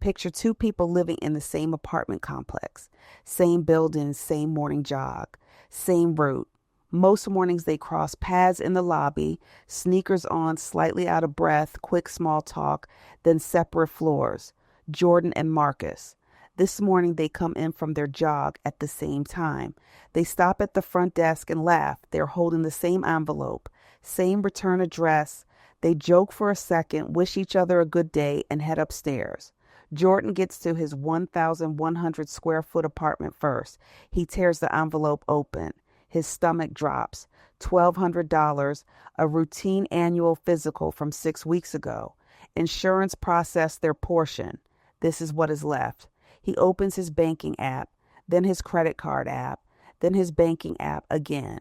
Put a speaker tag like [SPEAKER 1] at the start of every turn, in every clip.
[SPEAKER 1] Picture two people living in the same apartment complex, same building, same morning jog, same route. Most mornings they cross paths in the lobby, sneakers on, slightly out of breath, quick small talk, then separate floors. Jordan and Marcus. This morning they come in from their jog at the same time. They stop at the front desk and laugh. They're holding the same envelope, same return address. They joke for a second, wish each other a good day, and head upstairs. Jordan gets to his 1,100 square foot apartment first. He tears the envelope open. His stomach drops. $1,200, a routine annual physical from 6 weeks ago. Insurance processed their portion. This is what is left. He opens his banking app, then his credit card app, then his banking app again.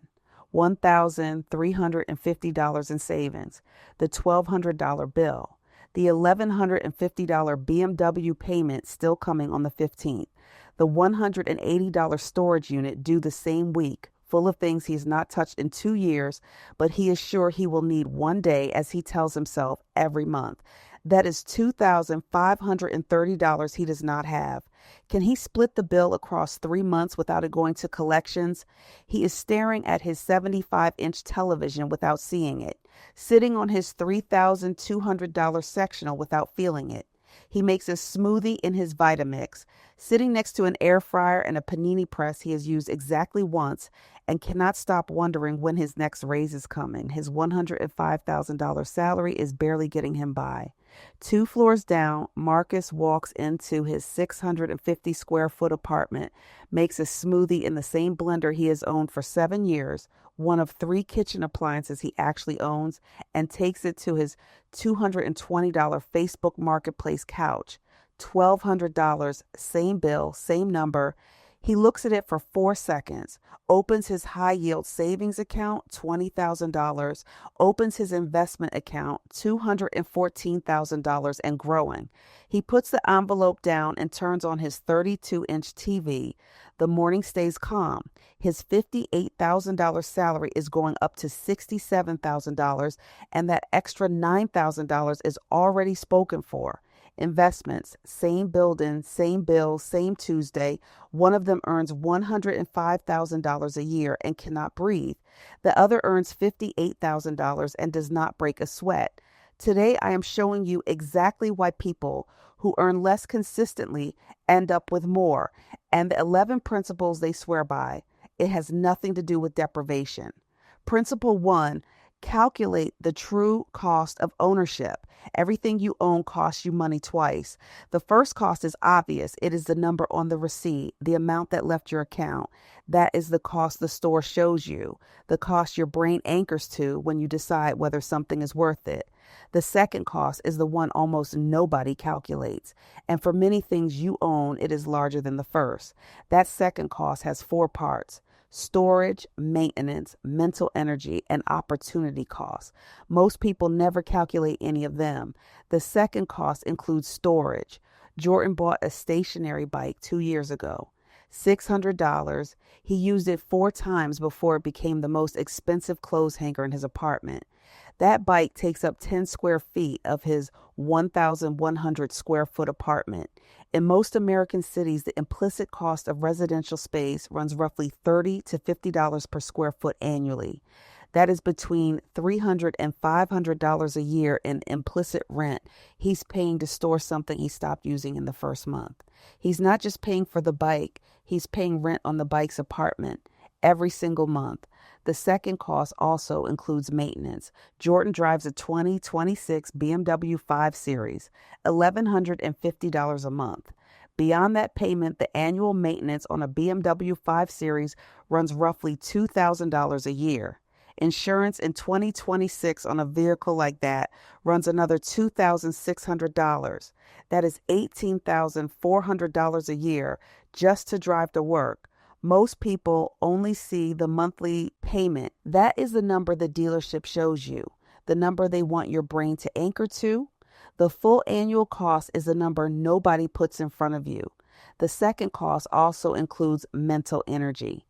[SPEAKER 1] $1,350 in savings, the $1,200 bill, the $1,150 BMW payment still coming on the 15th, the $180 storage unit due the same week, full of things he's not touched in 2 years, but he is sure he will need one day, as he tells himself, every month. That is $2,530 he does not have. Can he split the bill across 3 months without it going to collections? He is staring at his 75-inch television without seeing it, sitting on his $3,200 sectional without feeling it. He makes a smoothie in his Vitamix, sitting next to an air fryer and a panini press he has used exactly once, and cannot stop wondering when his next raise is coming. His $105,000 salary is barely getting him by. 2 floors down, Marcus walks into his 650 square foot apartment, makes a smoothie in the same blender he has owned for 7 years, one of 3 kitchen appliances he actually owns, and takes it to his $220 Facebook Marketplace couch. $1,200, same bill, same number. He looks at it for 4 seconds, opens his high-yield savings account, $20,000, opens his investment account, $214,000 and growing. He puts the envelope down and turns on his 32-inch TV. The morning stays calm. His $58,000 salary is going up to $67,000, and that extra $9,000 is already spoken for. Investments, same building, same bill, same Tuesday. One of them earns $105,000 a year and cannot breathe. The other earns $58,000 and does not break a sweat. Today, I am showing you exactly why people who earn less consistently end up with more, and the 11 principles they swear by. It has nothing to do with deprivation. Principle 1, calculate the true cost of ownership. Everything you own costs you money twice. The first cost is obvious. It is the number on the receipt, the amount that left your account. That is the cost the store shows you, the cost your brain anchors to when you decide whether something is worth it. The second cost is the one almost nobody calculates. And for many things you own, it is larger than the first. That second cost has 4 parts: storage, maintenance, mental energy, and opportunity costs. Most people never calculate any of them. The second cost includes storage. Jordan bought a stationary bike 2 years ago. $600. He used it 4 times before it became the most expensive clothes hanger in his apartment. That bike takes up 10 square feet of his 1,100 square foot apartment. In most American cities, the implicit cost of residential space runs roughly $30 to $50 per square foot annually. That is between $300 and $500 a year in implicit rent he's paying to store something he stopped using in the first month. He's not just paying for the bike, he's paying rent on the bike's apartment every single month. The second cost also includes maintenance. Jordan drives a 2026 BMW 5 Series, $1,150 a month. Beyond that payment, the annual maintenance on a BMW 5 Series runs roughly $2,000 a year. Insurance in 2026 on a vehicle like that runs another $2,600. That is $18,400 a year just to drive to work. Most people only see the monthly payment. That is the number the dealership shows you, the number they want your brain to anchor to. The full annual cost is the number nobody puts in front of you. The second cost also includes mental energy.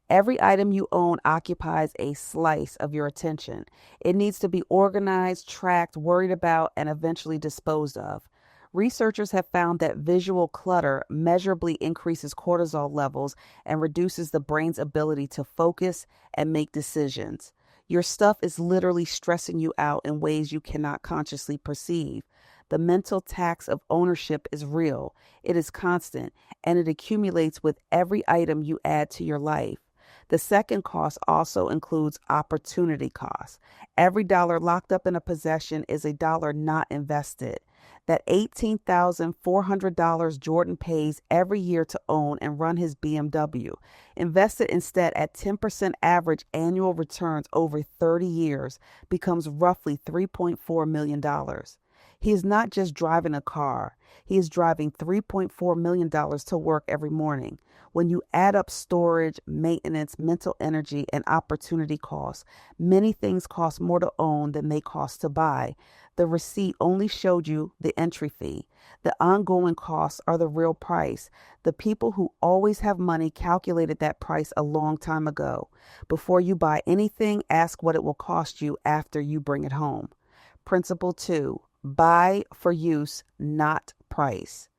[SPEAKER 1] Every item you own occupies a slice of your attention. It needs to be organized, tracked, worried about, and eventually disposed of. Researchers have found that visual clutter measurably increases cortisol levels and reduces the brain's ability to focus and make decisions. Your stuff is literally stressing you out in ways you cannot consciously perceive. The mental tax of ownership is real, it is constant, and it accumulates with every item you add to your life. The second cost also includes opportunity costs. Every dollar locked up in a possession is a dollar not invested. That $18,400 Jordan pays every year to own and run his BMW, invested instead at 10% average annual returns over 30 years, becomes roughly $3.4 million. He is not just driving a car, he is driving $3.4 million to work every morning. When you add up storage, maintenance, mental energy, and opportunity costs, many things cost more to own than they cost to buy. The receipt only showed you the entry fee. The ongoing costs are the real price. The people who always have money calculated that price a long time ago. Before you buy anything, ask what it will cost you after you bring it home. Principle 2. Buy for use, not price.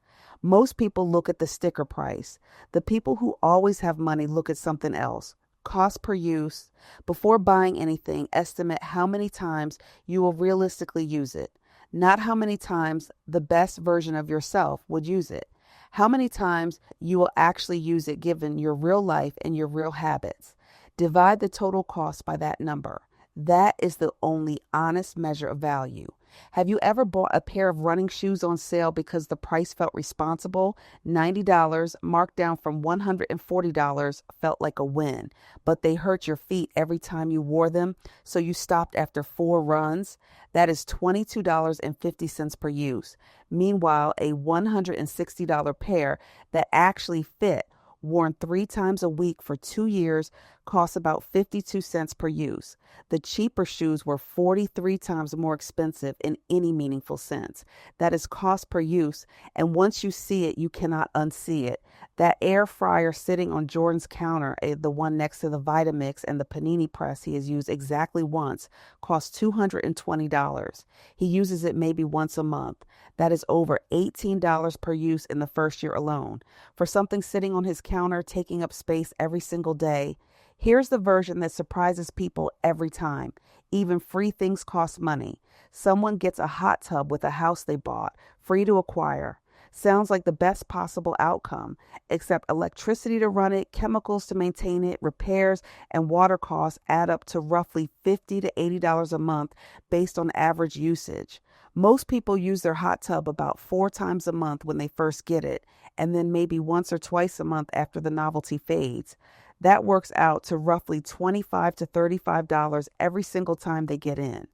[SPEAKER 1] Most people look at the sticker price. The people who always have money look at something else. Cost per use. Before buying anything, estimate how many times you will realistically use it. Not how many times the best version of yourself would use it. How many times you will actually use it given your real life and your real habits. Divide the total cost by that number. That is the only honest measure of value. Have you ever bought a pair of running shoes on sale because the price felt responsible? $90 marked down from $140 felt like a win, but they hurt your feet every time you wore them, so you stopped after 4 runs? That is $22.50 per use. Meanwhile, a $160 pair that actually fit, worn 3 times a week for 2 years, costs about 52 cents per use. The cheaper shoes were 43 times more expensive in any meaningful sense. That is cost per use, and once you see it, you cannot unsee it. That air fryer sitting on Jordan's counter, the one next to the Vitamix and the panini press he has used exactly once, costs $220. He uses it maybe once a month. That is over $18 per use in the first year alone. For something sitting on his counter, taking up space every single day, here's the version that surprises people every time. Even free things cost money. Someone gets a hot tub with a house they bought, free to acquire. Sounds like the best possible outcome, except electricity to run it, chemicals to maintain it, repairs, and water costs add up to roughly $50 to $80 a month based on average usage. Most people use their hot tub about 4 times a month when they first get it, and then maybe once or twice a month after the novelty fades. That works out to roughly $25 to $35 every single time they get in.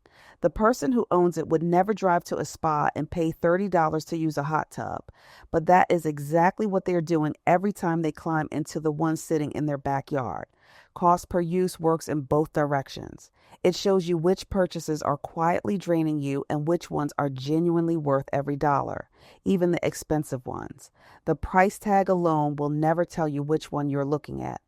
[SPEAKER 1] The person who owns it would never drive to a spa and pay $30 to use a hot tub, but that is exactly what they are doing every time they climb into the one sitting in their backyard. Cost per use works in both directions. It shows you which purchases are quietly draining you and which ones are genuinely worth every dollar, even the expensive ones. The price tag alone will never tell you which one you're looking at.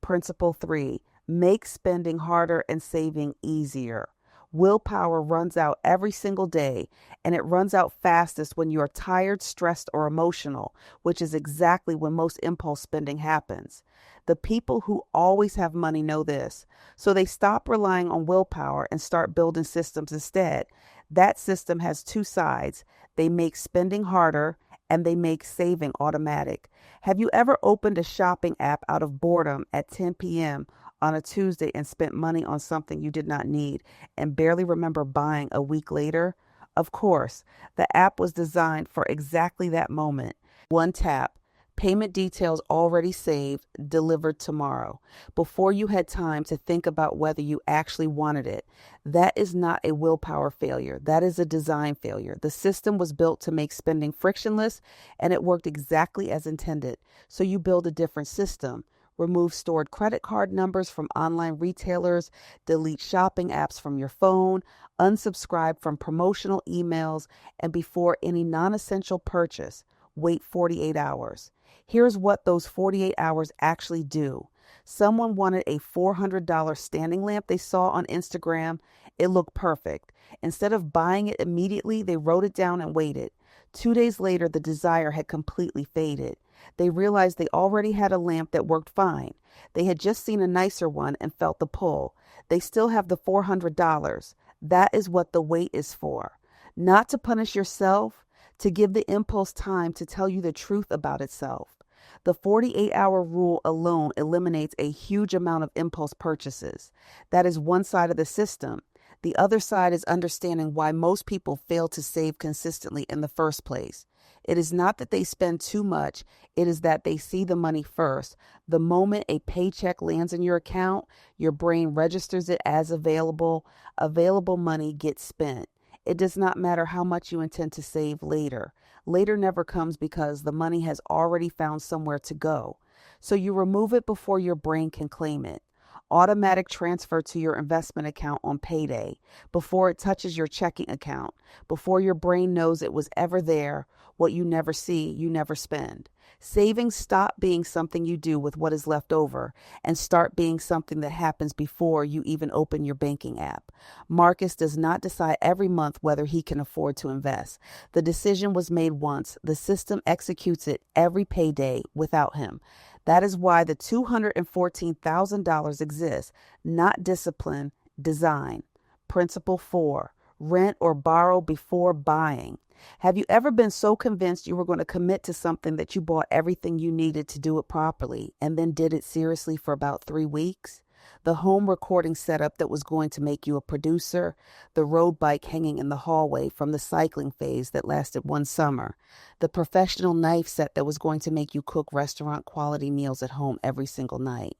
[SPEAKER 1] Principle 3, make spending harder and saving easier. Willpower runs out every single day, and it runs out fastest when you are tired, stressed, or emotional, which is exactly when most impulse spending happens. The people who always have money know this, so they stop relying on willpower and start building systems instead. That system has 2 sides. They make spending harder, and they make saving automatic. Have you ever opened a shopping app out of boredom at 10 p.m. on a Tuesday and spent money on something you did not need and barely remember buying a week later? Of course, the app was designed for exactly that moment. One tap, payment details already saved, delivered tomorrow, before you had time to think about whether you actually wanted it. That is not a willpower failure. That is a design failure. The system was built to make spending frictionless, and it worked exactly as intended. So you build a different system. Remove stored credit card numbers from online retailers, delete shopping apps from your phone, unsubscribe from promotional emails, and before any non-essential purchase, wait 48 hours. Here's what those 48 hours actually do. Someone wanted a $400 standing lamp they saw on Instagram. It looked perfect. Instead of buying it immediately, they wrote it down and waited. 2 days later, the desire had completely faded. They realized they already had a lamp that worked fine. They had just seen a nicer one and felt the pull. They still have the $400. That is what the wait is for. Not to punish yourself, to give the impulse time to tell you the truth about itself. The 48-hour rule alone eliminates a huge amount of impulse purchases. That is one side of the system. The other side is understanding why most people fail to save consistently in the first place. It is not that they spend too much, it is that they see the money first. The moment a paycheck lands in your account, your brain registers it as available. Available money gets spent. It does not matter how much you intend to save later. Later never comes because the money has already found somewhere to go. So you remove it before your brain can claim it. Automatic transfer to your investment account on payday, before it touches your checking account, before your brain knows it was ever there. What you never see, you never spend. Savings stop being something you do with what is left over and start being something that happens before you even open your banking app. Marcus does not decide every month whether he can afford to invest. The decision was made once. The system executes it every payday without him. That is why the $214,000 exists, not discipline, design. Principle 4, rent or borrow before buying. Have you ever been so convinced you were going to commit to something that you bought everything you needed to do it properly and then did it seriously for about 3 weeks? The home recording setup that was going to make you a producer, the road bike hanging in the hallway from the cycling phase that lasted one summer, the professional knife set that was going to make you cook restaurant quality meals at home every single night.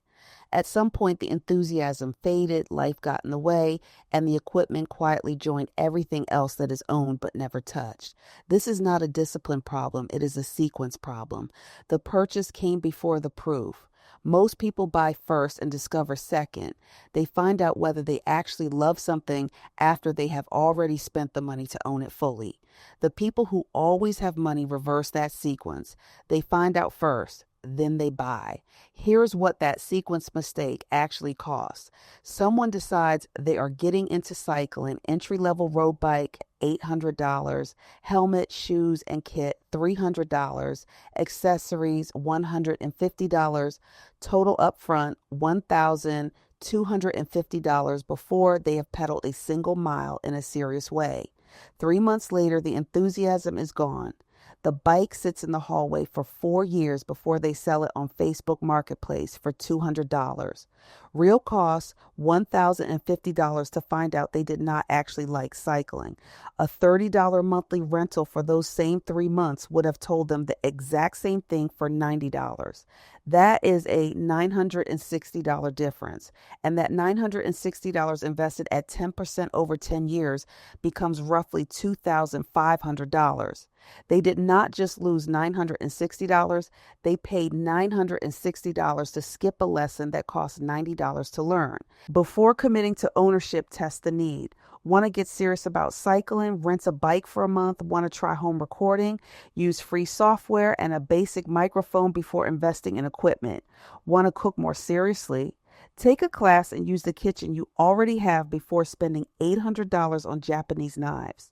[SPEAKER 1] At some point, the enthusiasm faded, life got in the way, and the equipment quietly joined everything else that is owned but never touched. This is not a discipline problem, it is a sequence problem. The purchase came before the proof. Most people buy first and discover second. They find out whether they actually love something after they have already spent the money to own it fully. The people who always have money reverse that sequence. They find out first, then they buy. Here's what that sequence mistake actually costs. Someone decides they are getting into cycling, entry-level road bike, $800, helmet, shoes, and kit, $300, accessories, $150, total upfront, $1,250 before they have pedaled a single mile in a serious way. 3 months later, the enthusiasm is gone. The bike sits in the hallway for 4 years before they sell it on Facebook Marketplace for $200. Real cost, $1,050 to find out they did not actually like cycling. A $30 monthly rental for those same 3 months would have told them the exact same thing for $90. That is a $960 difference. And that $960 invested at 10% over 10 years becomes roughly $2,500. They did not just lose $960, they paid $960 to skip a lesson that cost $90 to learn. Before committing to ownership, test the need. Want to get serious about cycling? Rent a bike for a month? Want to try home recording? Use free software and a basic microphone before investing in equipment. Want to cook more seriously? Take a class and use the kitchen you already have before spending $800 on Japanese knives.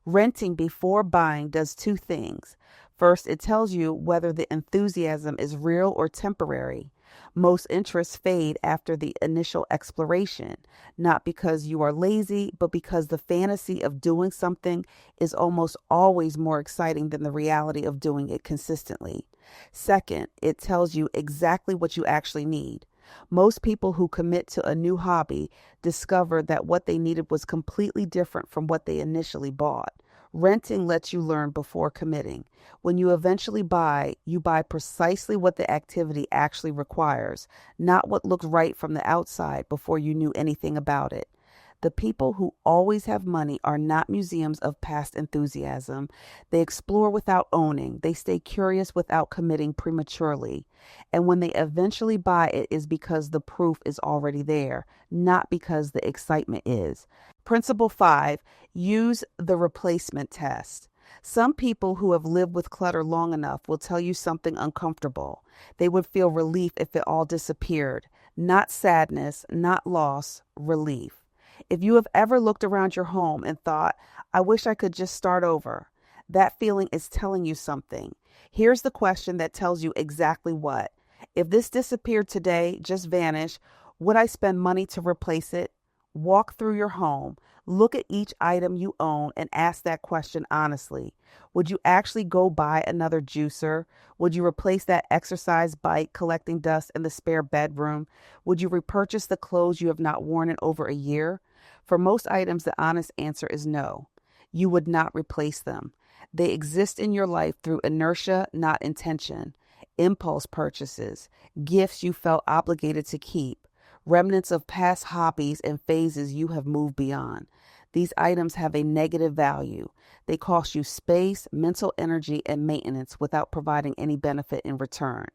[SPEAKER 1] Renting before buying does 2 things. First, it tells you whether the enthusiasm is real or temporary. Most interests fade after the initial exploration, not because you are lazy, but because the fantasy of doing something is almost always more exciting than the reality of doing it consistently. Second, it tells you exactly what you actually need. Most people who commit to a new hobby discover that what they needed was completely different from what they initially bought. Renting lets you learn before committing. When you eventually buy, you buy precisely what the activity actually requires, not what looked right from the outside before you knew anything about it. The people who always have money are not museums of past enthusiasm. They explore without owning. They stay curious without committing prematurely. And when they eventually buy, it is because the proof is already there, not because the excitement is. Principle 5, use the replacement test. Some people who have lived with clutter long enough will tell you something uncomfortable. They would feel relief if it all disappeared. Not sadness, not loss, relief. If you have ever looked around your home and thought, I wish I could just start over, That feeling is telling you something. Here's the question that tells you exactly what. If this disappeared today, just vanished, would I spend money to replace it? Walk through your home, look at each item you own, and ask that question honestly. Would you actually go buy another juicer? Would you replace that exercise bike collecting dust in the spare bedroom? Would you repurchase the clothes you have not worn in over a year? For most items, the honest answer is no. You would not replace them. They exist in your life through inertia, not intention. Impulse purchases, gifts you felt obligated to keep, remnants of past hobbies and phases you have moved beyond. These items have a negative value. They cost you space, mental energy, and maintenance without providing any benefit in return.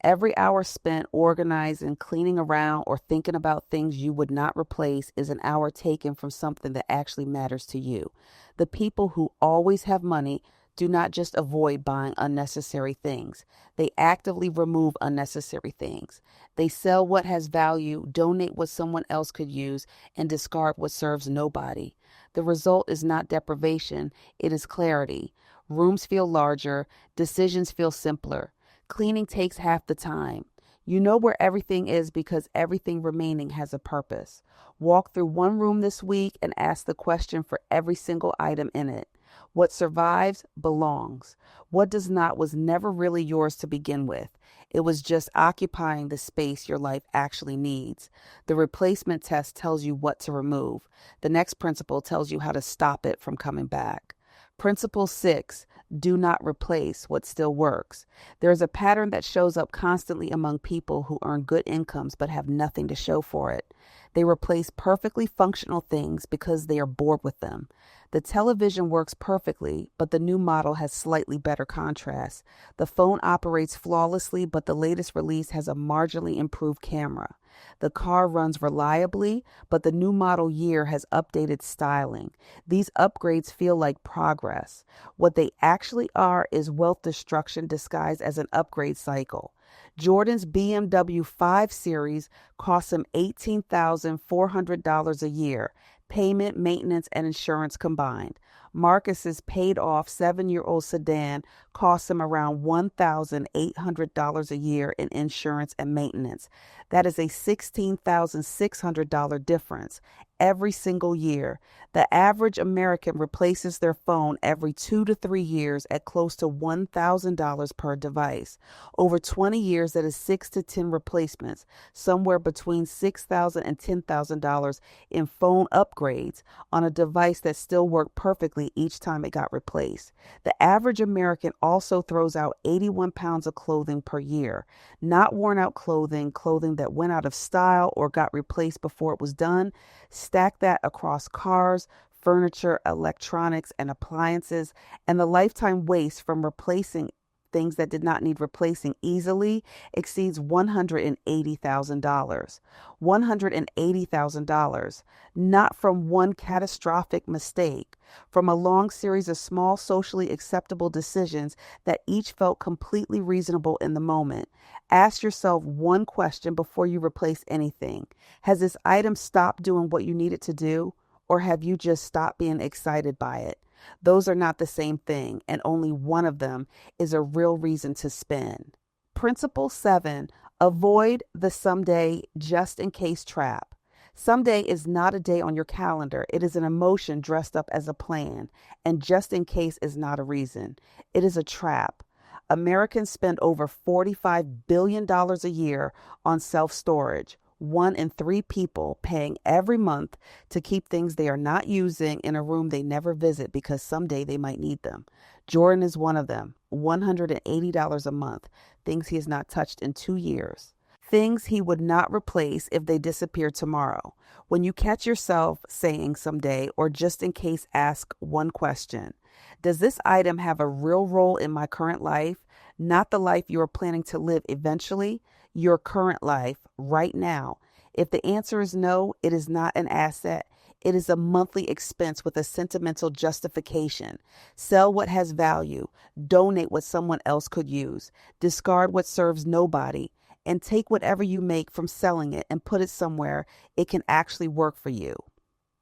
[SPEAKER 1] Every hour spent organizing, cleaning around, or thinking about things you would not replace is an hour taken from something that actually matters to you. The people who always have money do not just avoid buying unnecessary things. They actively remove unnecessary things. They sell what has value, donate what someone else could use, and discard what serves nobody. The result is not deprivation, it is clarity. Rooms feel larger, decisions feel simpler. Cleaning takes half the time. You know where everything is because everything remaining has a purpose. Walk through one room this week and ask the question for every single item in it. What survives belongs. What does not was never really yours to begin with. It was just occupying the space your life actually needs. The replacement test tells you what to remove. The next principle tells you how to stop it from coming back. Principle 6, do not replace what still works. There is a pattern that shows up constantly among people who earn good incomes but have nothing to show for it. They replace perfectly functional things because they are bored with them. The television works perfectly, but the new model has slightly better contrast. The phone operates flawlessly, but the latest release has a marginally improved camera. The car runs reliably, but the new model year has updated styling. These upgrades feel like progress. What they actually are is wealth destruction disguised as an upgrade cycle. Jordan's BMW 5 Series costs him $18,400 a year, payment, maintenance, and insurance combined. Marcus's paid-off 7-year-old sedan costs him around $1,800 a year in insurance and maintenance. That is a $16,600 difference every single year. The average American replaces their phone every 2 to 3 years at close to $1,000 per device. Over 20 years, that is 6 to 10 replacements, somewhere between $6,000 and $10,000 in phone upgrades on a device that still worked perfectly each time it got replaced. The average American also throws out 81 pounds of clothing per year. Not worn out clothing, clothing that went out of style or got replaced before it was done. Stack that across cars, furniture, electronics, and appliances, and the lifetime waste from replacing things that did not need replacing easily exceeds $180,000. $180,000, not from one catastrophic mistake, from a long series of small socially acceptable decisions that each felt completely reasonable in the moment. Ask yourself one question before you replace anything. Has this item stopped doing what you need it to do, or have you just stopped being excited by it? Those are not the same thing, and only one of them is a real reason to spend. Principle 7, avoid the someday just in case trap. Someday is not a day on your calendar. It is an emotion dressed up as a plan, and just in case is not a reason. It is a trap. Americans spend over $45 billion a year on self-storage. 1 in 3 people paying every month to keep things they are not using in a room they never visit because someday they might need them. Jordan is one of them. $180 a month. Things he has not touched in 2 years. Things he would not replace if they disappeared tomorrow. When you catch yourself saying someday or just in case, ask one question. Does this item have a real role in my current life? Not the life you are planning to live eventually, your current life right now. If the answer is no, it is not an asset. It is a monthly expense with a sentimental justification. Sell what has value. Donate what someone else could use. Discard what serves nobody. And take whatever you make from selling it and put it somewhere it can actually work for you.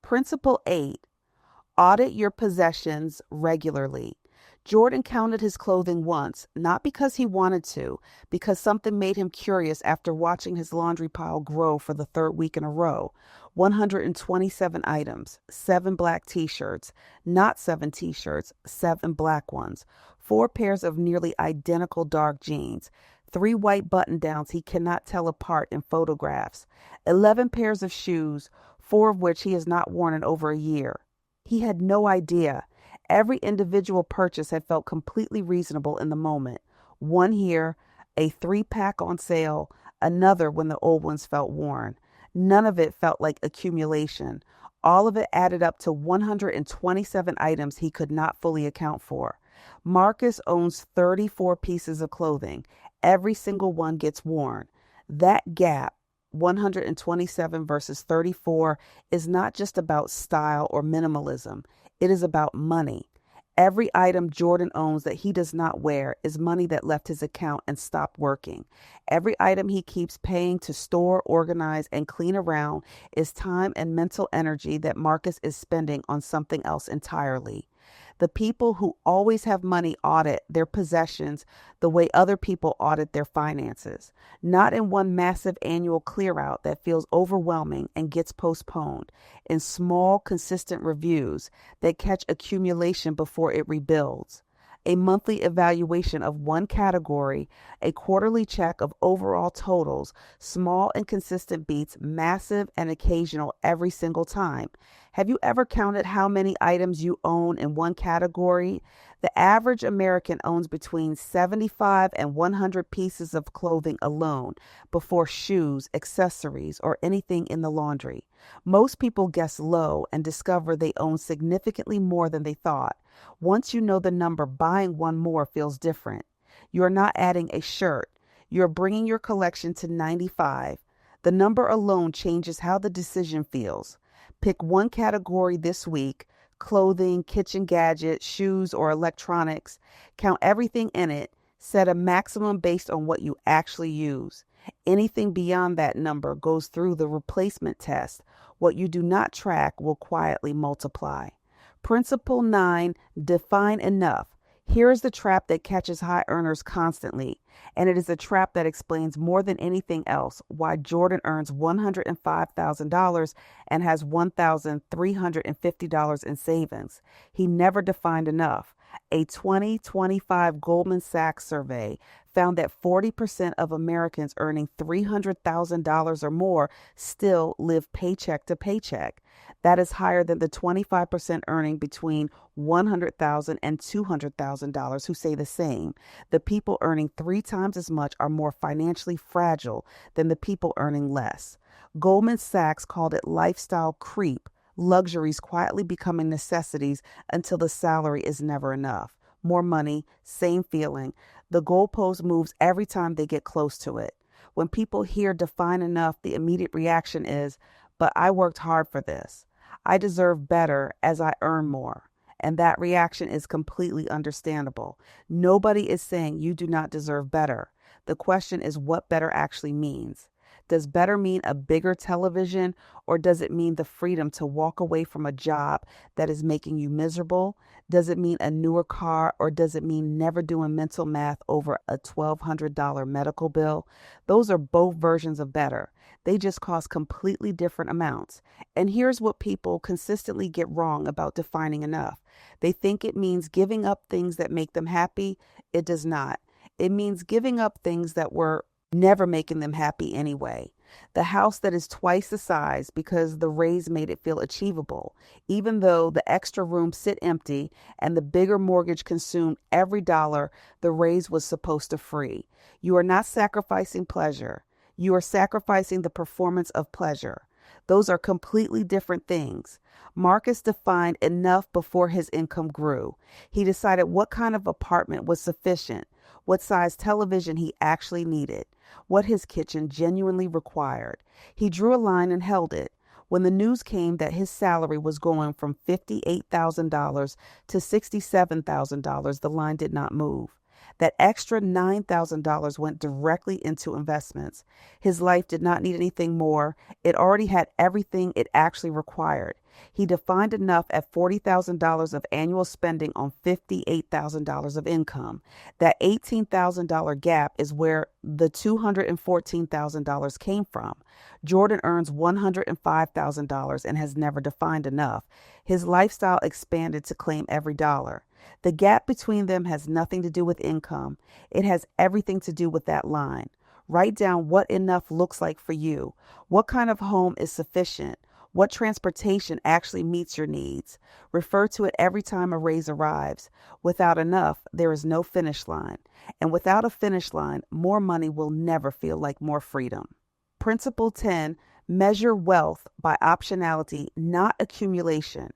[SPEAKER 1] Principle 8, audit your possessions regularly. Jordan counted his clothing once, not because he wanted to, because something made him curious after watching his laundry pile grow for the third week in a row. 127 items, 7 black t-shirts, not 7 t-shirts, 7 black ones, 4 pairs of nearly identical dark jeans, 3 white button-downs he cannot tell apart in photographs, 11 pairs of shoes, 4 of which he has not worn in over a year. He had no idea. Every individual purchase had felt completely reasonable in the moment. One here, a 3-pack on sale, another when the old ones felt worn. None of it felt like accumulation. All of it added up to 127 items he could not fully account for. Marcus owns 34 pieces of clothing. Every single one gets worn. That gap, 127 versus 34, is not just about style or minimalism. It is about money. Every item Jordan owns that he does not wear is money that left his account and stopped working. Every item he keeps paying to store, organize, and clean around is time and mental energy that Marcus is spending on something else entirely. The people who always have money audit their possessions the way other people audit their finances, not in one massive annual clear out that feels overwhelming and gets postponed, in small, consistent reviews that catch accumulation before it rebuilds. A monthly evaluation of one category, a quarterly check of overall totals, small and consistent beats, massive and occasional every single time. Have you ever counted how many items you own in one category? The average American owns between 75 and 100 pieces of clothing alone before shoes, accessories, or anything in the laundry. Most people guess low and discover they own significantly more than they thought. Once you know the number, buying one more feels different. You're not adding a shirt. You're bringing your collection to 95. The number alone changes how the decision feels. Pick one category this week: clothing, kitchen gadgets, shoes, or electronics. Count everything in it. Set a maximum based on what you actually use. Anything beyond that number goes through the replacement test. What you do not track will quietly multiply. Principle 9, define enough. Here is the trap that catches high earners constantly, and it is a trap that explains more than anything else why Jordan earns $105,000 and has $1,350 in savings. He never defined enough. A 2025 Goldman Sachs survey found that 40% of Americans earning $300,000 or more still live paycheck to paycheck. That is higher than the 25% earning between $100,000 and $200,000 who say the same. The people earning 3 times as much are more financially fragile than the people earning less. Goldman Sachs called it lifestyle creep, luxuries quietly becoming necessities until the salary is never enough. More money, same feeling. The goalpost moves every time they get close to it. When people hear define enough, the immediate reaction is, but I worked hard for this. I deserve better as I earn more. And that reaction is completely understandable. Nobody is saying you do not deserve better. The question is what better actually means. Does better mean a bigger television, or does it mean the freedom to walk away from a job that is making you miserable? Does it mean a newer car, or does it mean never doing mental math over a $1,200 medical bill? Those are both versions of better. They just cost completely different amounts. And here's what people consistently get wrong about defining enough. They think it means giving up things that make them happy. It does not. It means giving up things that were never making them happy anyway. The house that is twice the size because the raise made it feel achievable, even though the extra rooms sit empty and the bigger mortgage consumed every dollar the raise was supposed to free. You are not sacrificing pleasure. You are sacrificing the performance of pleasure. Those are completely different things. Marcus defined enough before his income grew. He decided what kind of apartment was sufficient, what size television he actually needed, what his kitchen genuinely required. He drew a line and held it. When the news came that his salary was going from $58,000 to $67,000, the line did not move. That extra $9,000 went directly into investments. His life did not need anything more. It already had everything it actually required. He defined enough at $40,000 of annual spending on $58,000 of income. That $18,000 gap is where the $214,000 came from. Jordan earns $105,000 and has never defined enough. His lifestyle expanded to claim every dollar. The gap between them has nothing to do with income. It has everything to do with that line. Write down what enough looks like for you. What kind of home is sufficient? What transportation actually meets your needs? Refer to it every time a raise arrives. Without enough, there is no finish line. And without a finish line, more money will never feel like more freedom. Principle 10, measure wealth by optionality, not accumulation.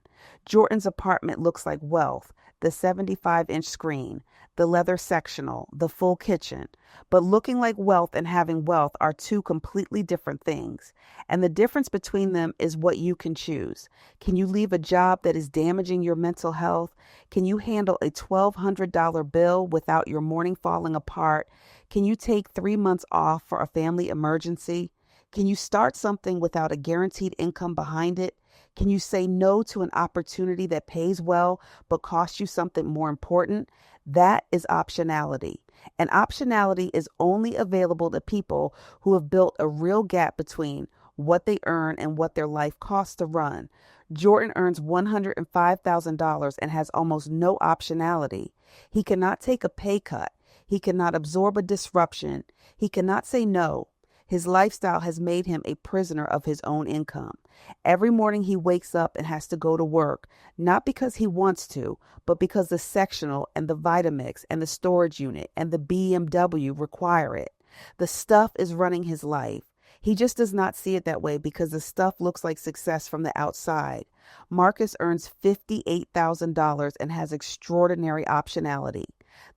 [SPEAKER 1] Jordan's apartment looks like wealth, the 75-inch screen, the leather sectional, the full kitchen. But looking like wealth and having wealth are two completely different things. And the difference between them is what you can choose. Can you leave a job that is damaging your mental health? Can you handle a $1,200 bill without your morning falling apart? Can you take 3 months off for a family emergency? Can you start something without a guaranteed income behind it? Can you say no to an opportunity that pays well but costs you something more important? That is optionality. And optionality is only available to people who have built a real gap between what they earn and what their life costs to run. Jordan earns $105,000 and has almost no optionality. He cannot take a pay cut. He cannot absorb a disruption. He cannot say no. His lifestyle has made him a prisoner of his own income. Every morning he wakes up and has to go to work, not because he wants to, but because the sectional and the Vitamix and the storage unit and the BMW require it. The stuff is running his life. He just does not see it that way because the stuff looks like success from the outside. Marcus earns $58,000 and has extraordinary optionality.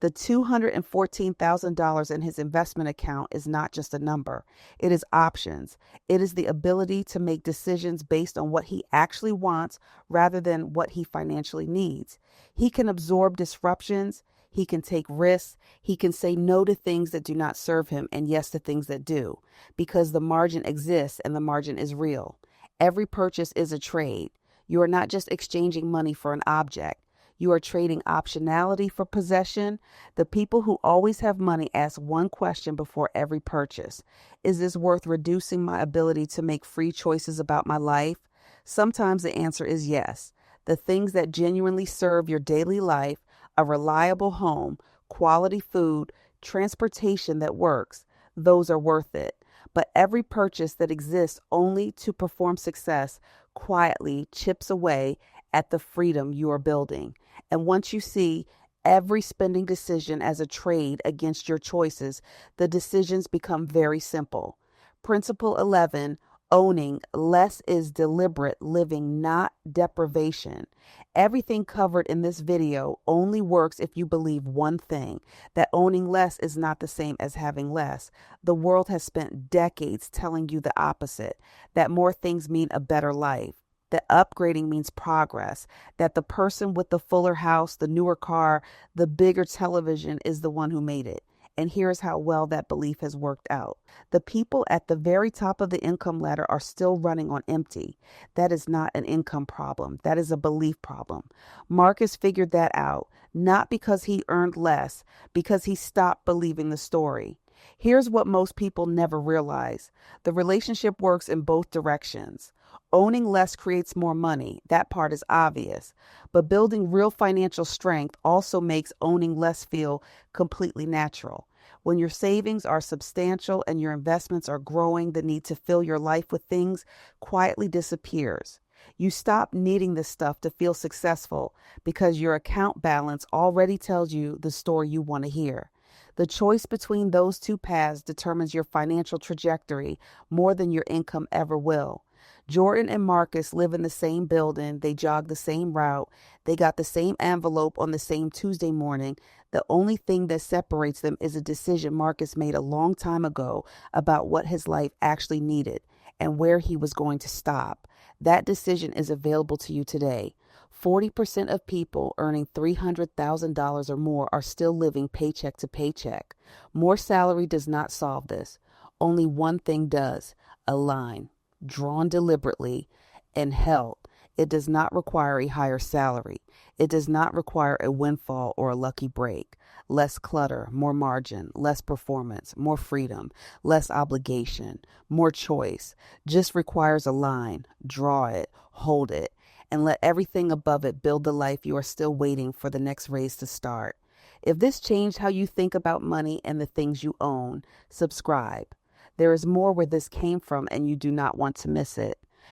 [SPEAKER 1] The $214,000 in his investment account is not just a number. It is options. It is the ability to make decisions based on what he actually wants rather than what he financially needs. He can absorb disruptions. He can take risks. He can say no to things that do not serve him and yes to things that do, because the margin exists and the margin is real. Every purchase is a trade. You are not just exchanging money for an object. You are trading optionality for possession. The people who always have money ask one question before every purchase. Is this worth reducing my ability to make free choices about my life? Sometimes the answer is yes. The things that genuinely serve your daily life, a reliable home, quality food, transportation that works, those are worth it. But every purchase that exists only to perform success quietly chips away at the freedom you are building. And once you see every spending decision as a trade against your choices, the decisions become very simple. Principle 11, owning less is deliberate living, not deprivation. Everything covered in this video only works if you believe one thing, that owning less is not the same as having less. The world has spent decades telling you the opposite, that more things mean a better life, that upgrading means progress, that the person with the fuller house, the newer car, the bigger television is the one who made it. And here's how well that belief has worked out. The people at the very top of the income ladder are still running on empty. That is not an income problem. That is a belief problem. Marcus figured that out, not because he earned less, because he stopped believing the story. Here's what most people never realize. The relationship works in both directions. Owning less creates more money. That part is obvious. But building real financial strength also makes owning less feel completely natural. When your savings are substantial and your investments are growing, the need to fill your life with things quietly disappears. You stop needing this stuff to feel successful because your account balance already tells you the story you want to hear. The choice between those two paths determines your financial trajectory more than your income ever will. Jordan and Marcus live in the same building. They jog the same route. They got the same envelope on the same Tuesday morning. The only thing that separates them is a decision Marcus made a long time ago about what his life actually needed and where he was going to stop. That decision is available to you today. 40% of people earning $300,000 or more are still living paycheck to paycheck. More salary does not solve this. Only one thing does: a line drawn deliberately and held. It does not require a higher salary. It does not require a windfall or a lucky break. Less clutter, more margin, less performance, more freedom, less obligation, more choice. Just requires a line. Draw it, hold it, and let everything above it build the life you are still waiting for the next raise to start. If this changed how you think about money and the things you own, subscribe. There is more where this came from, and you do not want to miss it.